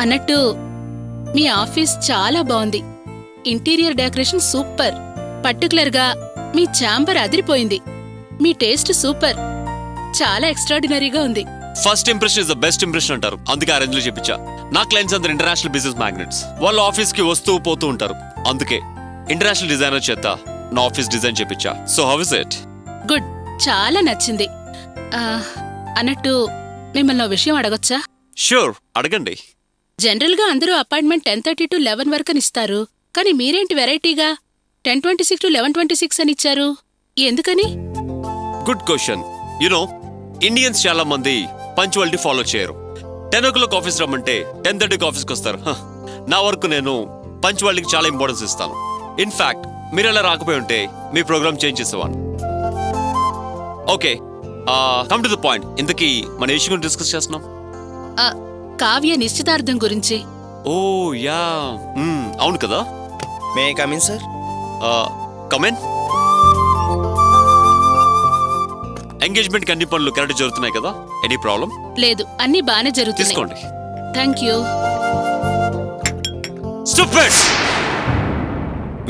అన్నట్టు మీ ఆఫీస్ చాలా బాగుంది. Interior decoration super. పర్టికులర్గా మీ ఛాంబర్ అదిరిపోయింది. మీ టేస్ట్ సూపర్. చాలా ఎక్స్ట్రాడినరీగా ఉంది. First impression is the best impression అంటారు. అందుకే ఆ రేంజ్ లో చెప్పించా. నా క్లయింట్స్ అందరు ఇంటర్నేషనల్ బిజినెస్ మ్యాగ్నెట్స్. వాళ్ళ ఆఫీస్ కి వస్తూ పోతూ ఉంటారు. అందుకే ఇంటర్నేషనల్ డిజైనర్ చేత నా ఆఫీస్ డిజైన్ చేపించా. So how is it? Good, చాలా నచ్చింది. అన్నట్టు మిమ్మల్ని ఓ విషయం అడగొచ్చా? ష్యూర్, అడగండి. జనరల్గా అందరూ అపాయింట్మెంట్ 10:30 to 11 వరకని ఇస్తారు. కానీ మీరేంటి వెరైటీగా 10:26 to 11:26 అని ఇచ్చారు? ఎందుకని? Good question. యునో ఇండియన్స్ చాలా మంది పంచువాలిటీ ఫాలో చేయరు. 10 o'clock ఆఫీస్ రమ్మంటే 10:30కి ఆఫీస్కి వస్తారు. నా వరకు నేను పంచువాలిటీకి చాలా ఇంపార్టెన్స్ ఇస్తాను. ఇన్ఫాక్ట్ మీరు అలా రాకపోయి ఉంటే మీ ప్రోగ్రామ్ చేంజ్ చేసేవాను. Okay, come to the point. ఇంతకీ మన ఇష్యూ గురించి డిస్కస్ చేస్తున్నాం. కావ్య నిశ్చితార్థం గురించి. ఓ యా, అవును కదా. May I come in sir? Come in. Engagement కి అన్ని పనులు కరెక్ట్ జరుగుతున్నాయి కదా? Any problem? లేదు, అన్ని బానే జరుగుతున్నాయి. తీసుకోండి. Thank you. స్టూపిడ్!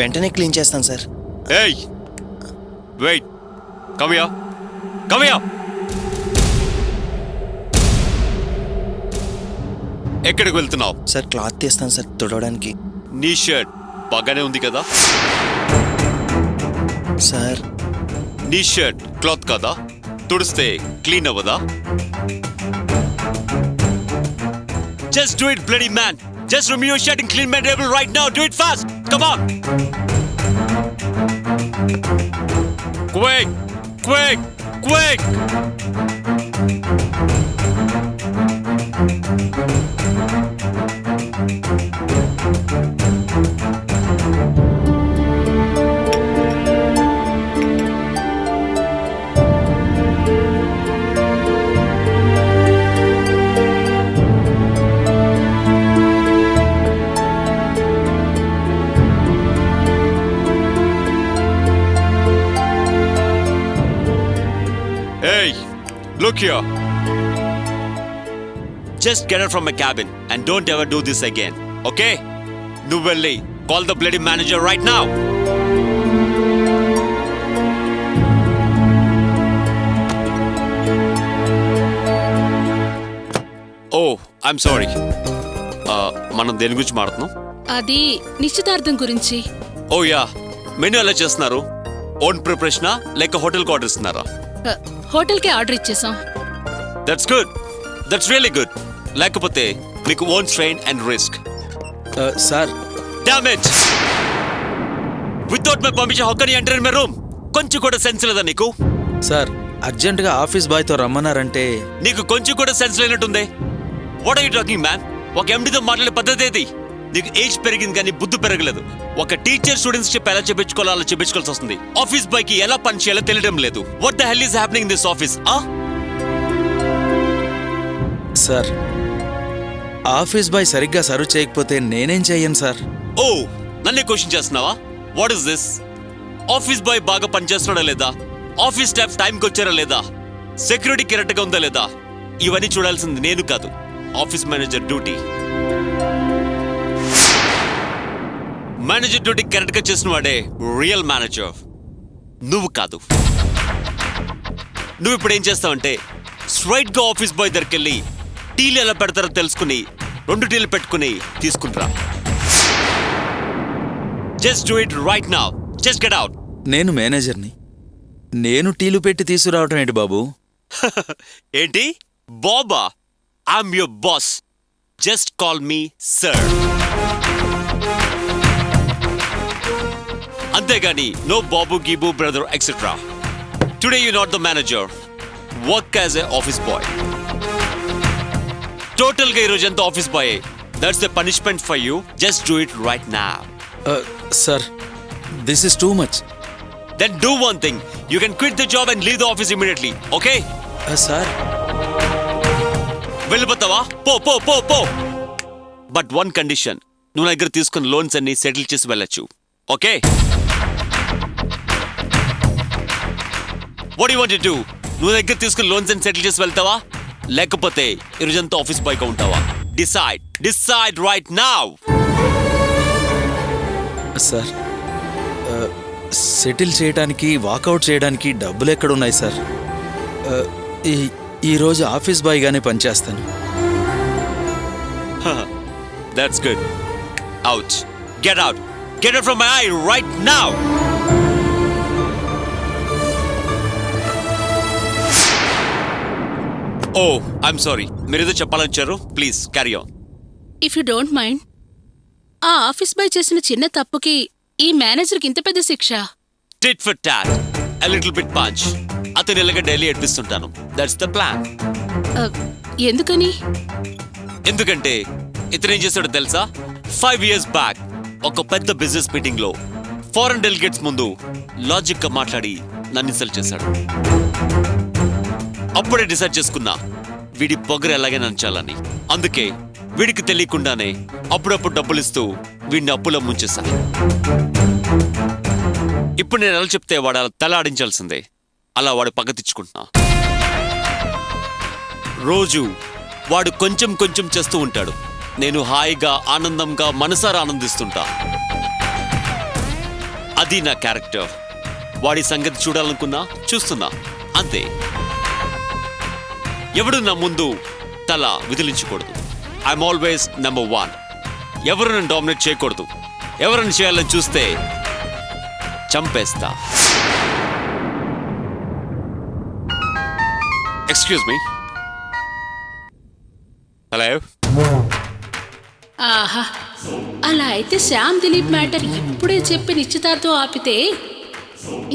వెంటనే క్లీన్ చేస్తాను సార్. ఏయ్ wait, come here, come here. ఎక్కడికి వెళ్తున్నావు? సార్ క్లాత్ తీస్తాను సార్ తుడవడానికి. నీ షర్ట్ బాగానే ఉంది కదా? సార్ నీ షర్ట్ క్లాత్ కదా, తుడిస్తే క్లీన్ అవ్వదా? Just do it, bloody man. Just remove your shirt and clean my table right now. Do it fast. Come on. Quick, quick, quick. Hey, look here. Just get out from my cabin and don't ever do this again, okay? Nuvelli, call the bloody manager right now. Oh, I'm sorry. మనం దేని గురించి మాట్లాడుతున్నాం? అది నిశ్చితార్థం గురించి. ఓ yeah, menu ఎలా చేస్తున్నారు? Own ప్రిపరేషనా లేక హోటల్కి ఆర్డర్ ఇస్తున్నారా? హోటల్కే ఆర్డర్ ఇచ్చేసాం. That's good, that's really good. లేకపోతే మీకు own strain and risk. Sir damn it, without my permission how can you enter in my room? కొంచెం కూడా సెన్స్ లేదా నీకు? సార్ అర్జెంటుగా ఆఫీస్ బాయ్తో రమ్మన్నారంటే. నీకు కొంచెం కూడా సెన్స్ లేనట్టుంది. What are you talking man? ఒక ఎండితో మాట్లాడే పద్ధతి ఏది? నీకు ఏజ్ పెరిగింది కానీ బుద్ధి పెరగలేదు. ఒక టీచర్ స్టూడెంట్స్ చెప్పి ఎలా చెప్పించుకోవాలో అలా చెప్పించుకోవాల్సి వస్తుంది. ఆఫీస్ బాయ్ కి ఎలా పని చేయాలో తెలియడం లేదు. What the hell is happening in this office? Sir office boy సరిగ్గా సర్వ్ చేయకపోతే నేనేం చెయ్యను సార్. ఓ, నన్నే క్వశ్చన్ చేస్తున్నావా? What is this? Office boy బాగా పనిచేస్తున్నాడా లేదా? ఆఫీస్ స్టాఫ్ టైంకి వచ్చారా లేదా? సెక్యూరిటీ కరెక్ట్ గా ఉందా లేదా? ఇవన్నీ చూడాల్సింది నేను కాదు, office manager duty. Manager duty correct గా చేసిన వాడే రియల్ మేనేజర్, నువ్వు కాదు. నువ్వు ఇప్పుడు ఏం చేస్తావంటే స్ట్రైట్ గా ఆఫీస్ బాయ్ దగ్గరికి వెళ్ళి టీలు ఎలా పెడతారో తెలుసుకుని 2 టీలు పెట్టుకుని తీసుకుంటా. Just do it right now. Just get out. నేను మేనేజర్ని, నేను టీలు పెట్టి తీసుకురావటం ఏంటి బాబు? ఏంటి బాబా? I'm your boss. Just call me sir. అంతేగాని నో బాబు గీబు brother etcetera. Today you not the manager, work as a office boy. Total గా ఈ రోజు ఎంత office boy. That's the punishment for you. Just do it right now. Sir this is too much. Then do one thing, you can quit the job and leave the office immediately. Okay sir వెళ్ళిపోతావా? పో పో పో పో. But one condition, నువ్వు నా దగ్గర తీసుకున్న loans అన్ని సెటిల్ చేసి వెళ్ళచ్చు. Okay? What you want to do? నువ్వు దగ్గర తీసుకున్న లోన్స్ అన్ని సెటిల్ చేసి వెళ్తావా లేకపోతే ఈరోజంతా ఆఫీస్ బాయ్గా ఉంటావా? Decide right now. Sir settle చేయడానికి వాకౌట్ చేయడానికి డబ్బులు ఎక్కడున్నాయి సార్? ఈరోజు ఆఫీస్ బాయ్గానే పనిచేస్తాను. That's good. Out. Get out. Get out from my eye right now. Oh, I'm sorry. మీరేదో చెప్పాలనిచ్చారు. Please carry on. If you don't mind, ఆ ఆఫీస్ బాయ్ చేసిన చిన్న తప్పుకి ఈ మేనేజర్కి ఇంత పెద్ద శిక్ష? Tit for tat. A little bit punch. అతను ఇలాగ డైలీ ఏడిపిస్తుంటాను. That's the plan. ఎందుకని? ఎందుకంటే ఇతను ఏం చేశాడో తెలుసా? 5 years బ్యాక్ ఒక పెద్ద బిజినెస్ మీటింగ్ లో ఫారెన్ డెలిగేట్స్ ముందు లాజిక్ గా మాట్లాడి నన్ను ఇన్సల్ట్ చేశాడు. అప్పుడే డిసైడ్ చేసుకున్నా వీడి పొగరు ఎలాగే నంచాలని. అందుకే వీడికి తెలియకుండానే అప్పుడప్పుడు డబ్బులు ఇస్తూ వీడిని అప్పులో ముంచేశా. ఇప్పుడు నేను ఎలా చెప్తే వాడు అలా తల ఆడించాల్సిందే. అలా వాడు పగ తెచ్చుకుంటున్నా. రోజు వాడు కొంచెం కొంచెం చేస్తూ ఉంటాడు. నేను హాయిగా ఆనందంగా మనసారా ఆనందిస్తుంటా. అది నా క్యారెక్టర్. వాడి సంగతి చూడాలనుకున్నా చూస్తున్నా, అంతే. ఎవడు నా ముందు తల విదిలించకూడదు. I'm always number 1. ఎవరు నన్ను డామినేట్ చేయకూడదు. ఎవరిని చేయాలని చూస్తే చంపేస్తా. Excuse me. హలో. ఆహా, అలా అయితే శ్యామ్ దిలీప్ మ్యాటర్ ఇప్పుడే చెప్పి నిశ్చితార్థం ఆపితే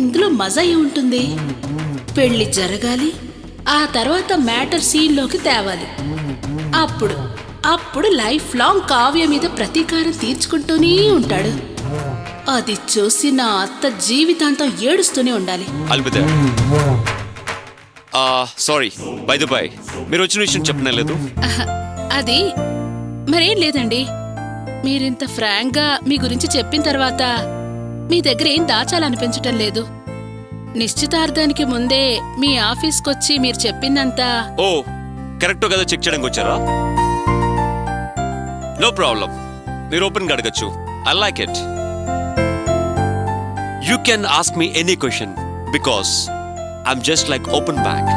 ఇందులో మజా ఏముంటుంది? పెళ్లి జరగాలి, ఆ తర్వాత మ్యాటర్ సీన్లోకి తేవాలి. అప్పుడు లైఫ్ లాంగ్ కావ్య మీద ప్రతీకారం తీర్చుకుంటూనే ఉంటాడు. అది చూసి నా అత్త జీవితాంతం ఏడుస్తూనే ఉండాలి. అల్బిదే. సారీ, బై ద బై, మీరు వచ్చిన విషయం చెప్పలేదు. అది మరేం లేదండి. మీరింత ఫ్రాంక్గా మీ గురించి చెప్పిన తర్వాత మీ దగ్గర ఏం దాచాలనిపించటం లేదు. నిశ్చితార్థానికి ముందే మీ ఆఫీస్కొచ్చి మీరు చెప్పిందంతా ఓ కరెక్ట్ కదా చెక్ చేయడానికి వచ్చారా? నో ప్రాబ్లం, మీరు ఓపెన్గా అడగచ్చు. I like it. You can ask me any question because I'm just like open bank.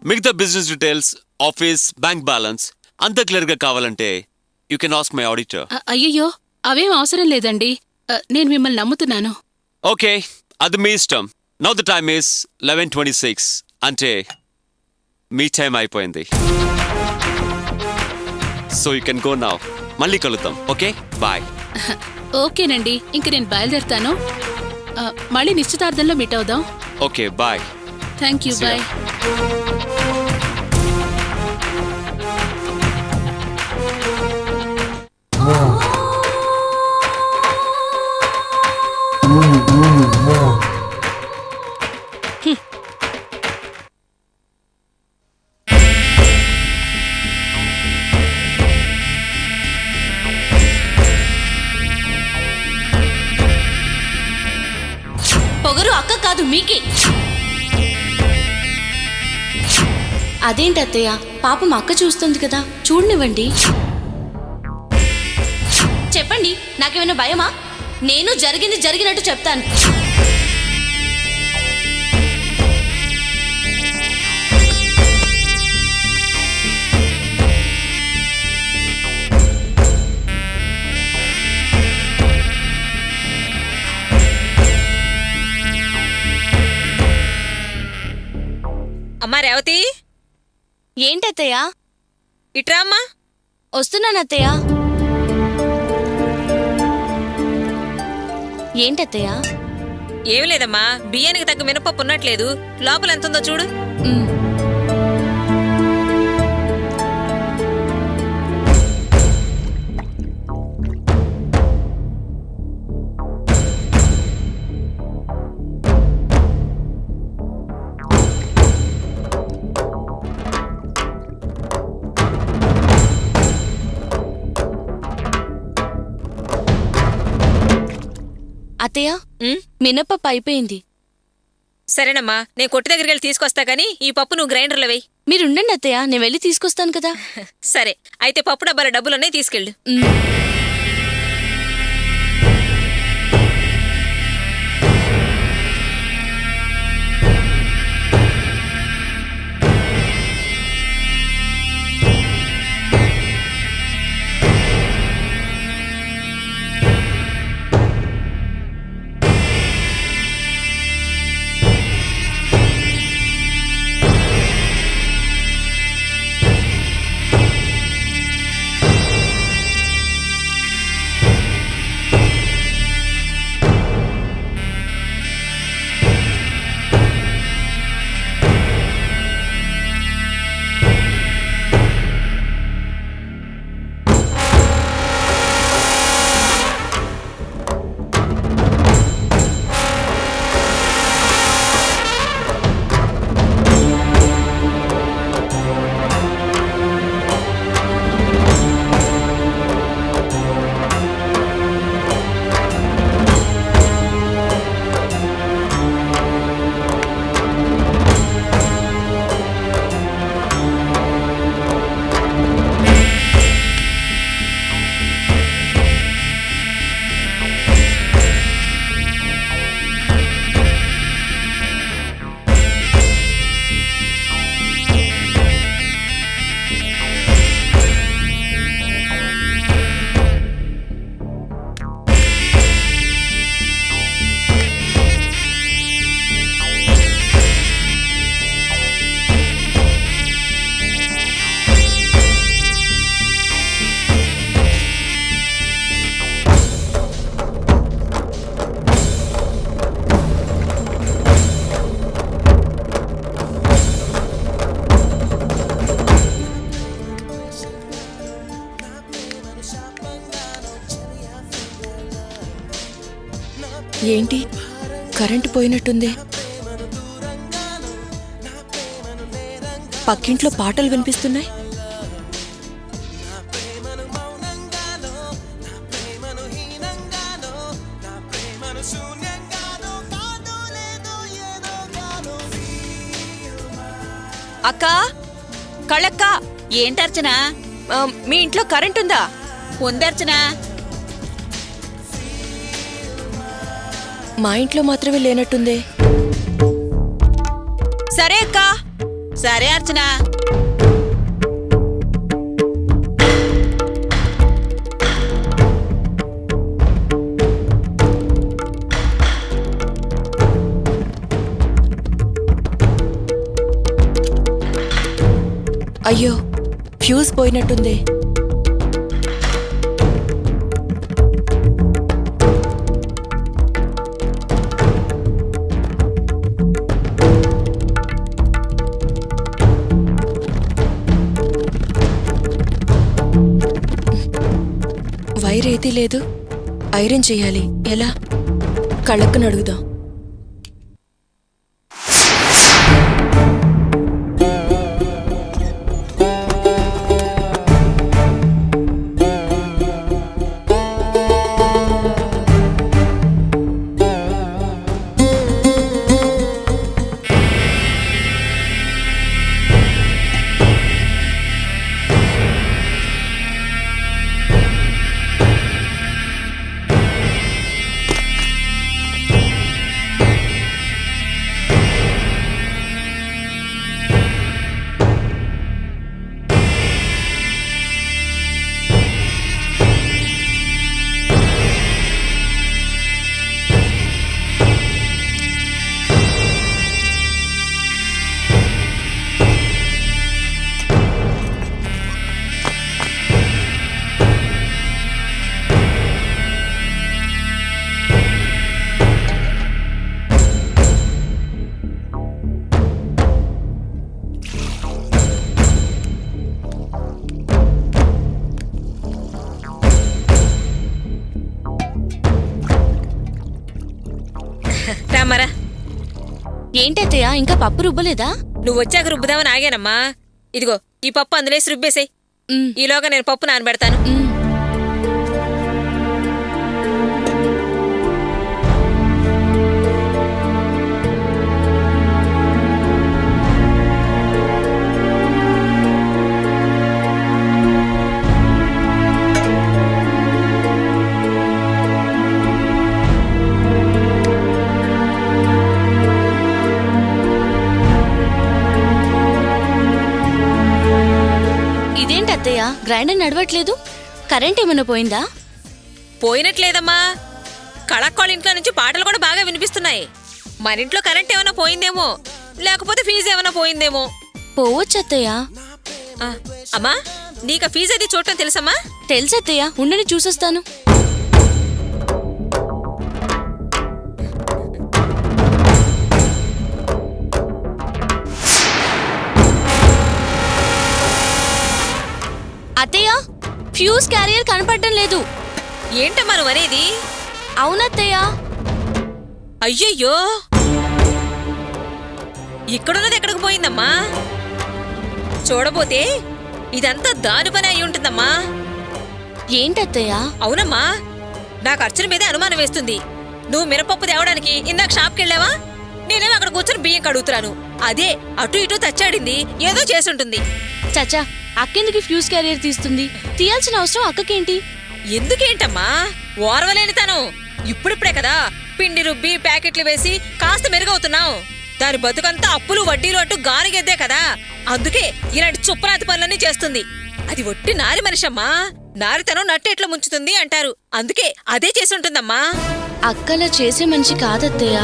మిగతా business details, office, bank balance అంత క్లియర్గా కావాలంటే you can ask my auditor. అయ్యయ్యో, అవేం అవసరం లేదండి. నేను మిమ్మల్ని నమ్ముతున్నాను. ఓకే, అది మీ ఇష్టం. Now the time is 11:26. అంటే మీ టైం అయిపోయింది. So you can go now. మళ్ళీ కలుద్దాం. Okay, bye. ఓకేనండి, ఇంక నేను బయలుదేరుతాను. మళ్ళీ నిశ్చితార్థంలో మీట్ అవుదాం. Okay, bye. Thank you, See ya. Bye. పొగరు అక్క కాదు మీకే. అదేంటి అత్తయ్య, పాపం అక్క చూస్తుంది కదా, చూడనివ్వండి. చెప్పండి, నాకేమైనా భయమా? నేను జరిగింది జరిగినట్టు చెప్తాను. అమ్మా రేవతి, ఏంటత్తయ్య? ఇట్రా అమ్మా. వస్తున్నానత్తయ్య. ఏంటత్తయ్య? ఏమి లేదమ్మా, బియ్యానికి తగ్గ మినపప్పు ఉన్నట్లేదు. లోపల ఎంతుందో చూడు. ఉమ్. అత్తయ్య, ఉమ్, మినపప్పు అయిపోయింది. సరేనమ్మా, నేను కొట్టు దగ్గరికి వెళ్ళి తీసుకొస్తా కానీ ఈ పప్పు నువ్వు గ్రైండర్లో వేయి. మీరుండండి అత్తయ్య, నేను వెళ్ళి తీసుకొస్తాను కదా. సరే, అయితే పప్పు డబ్బాల డబ్బులున్నాయి, తీసుకెళ్ళు. ఏంటి, కరెంటు పోయినట్టుంది. పక్కింట్లో పాటలు వినిపిస్తున్నాయి. అక్క, కళ్ళక్క, ఏంటర్చన? మీ ఇంట్లో కరెంట్ ఉందా? ఉందర్చన. మా ఇంట్లో మాత్రమే లేనట్టుందే. సరే అక్క, సరే అర్చన. అయ్యో, ఫ్యూజ్ పోయినట్టుంది. వైర్ ఏదీ లేదు, ఐరన్ చెయ్యాలి. ఎలా? కళ్ళక్కను అడుగుదాం. రామరా. ఏంటత్తయ్య, ఇంకా పప్పు రుబ్బలేదా? నువ్వు వచ్చాక రుబ్బుదామని ఆగానమ్మా. ఇదిగో ఈ పప్పు అందులేసి రుబ్బేసేయ్. ఈలోగా నేను పప్పు నానబెడతాను. అత్తయ్య గ్రైండర్ నడవట్లేదు? కరెంట్ ఏమైనా పోయిందా? పోయినట్లేదమ్మా. కళక్కోళ్ళ ఇంట్లో నుంచి పాటలు కూడా బాగా వినిపిస్తున్నాయి. మన ఇంట్లో కరెంట్ ఏమైనా పోయిందేమో, లేకపోతే ఫీజు ఏమైనా పోయిందేమో. పోవచ్చు అత్తయ్య. ఆ, అమ్మా నీకు ఫీజు అది చూడటం తెలుసమ్మా? తెలుసు అత్తయ్య, ఉండని చూసొస్తాను. అత్తయ్య, ఫ్యూజ్ క్యారియర్ కనపడటం లేదు. ఏంటమ్మా నువ్వు అనేది? అవునత్తయ్య. అయ్యయ్యో, ఇక్కడున్నది ఎక్కడికి పోయిందమ్మా? చూడబోతే ఇదంతా దాని పని అయి ఉంటుందమ్మా. ఏంటత్తయ్య? అవునమ్మా, నాకు అర్చన మీదే అనుమానం వేస్తుంది. నువ్వు మినపప్పు తేవడానికి ఇందాక షాప్కి వెళ్ళావా? నేనేమో అక్కడ కూర్చొని బియ్యం కడుగుతున్నాను. అదే అటు ఇటు తచ్చాడింది, ఏదో చేసుంటుంది. చచ్చా, అక్కెందుకు ఫ్యూజ్ క్యారియర్ తీస్తుంది? తీయాల్సిన అవసరం అక్కకేంటి? ఎందుకేంటమ్మా ఓర్వలేని తను? ఇప్పుడిప్పుడే కదా పిండి రుబ్బి ప్యాకెట్లు వేసి కాస్త మెరుగవుతున్నావు. దాని బతుకంతా అప్పులు వడ్డీలు అంటూ గానిగెద్దే కదా. అందుకే ఇలాంటి చుప్పరాతి పనులన్నీ చేస్తుంది. అది ఒట్టి నారి మనిషమ్మా. నారితనం నట్టెట్లు ముంచుతుంది అంటారు. అందుకే అదే చేసుంటుందమ్మా. అక్కలా చేసే మనిషి కాదత్తయ్య.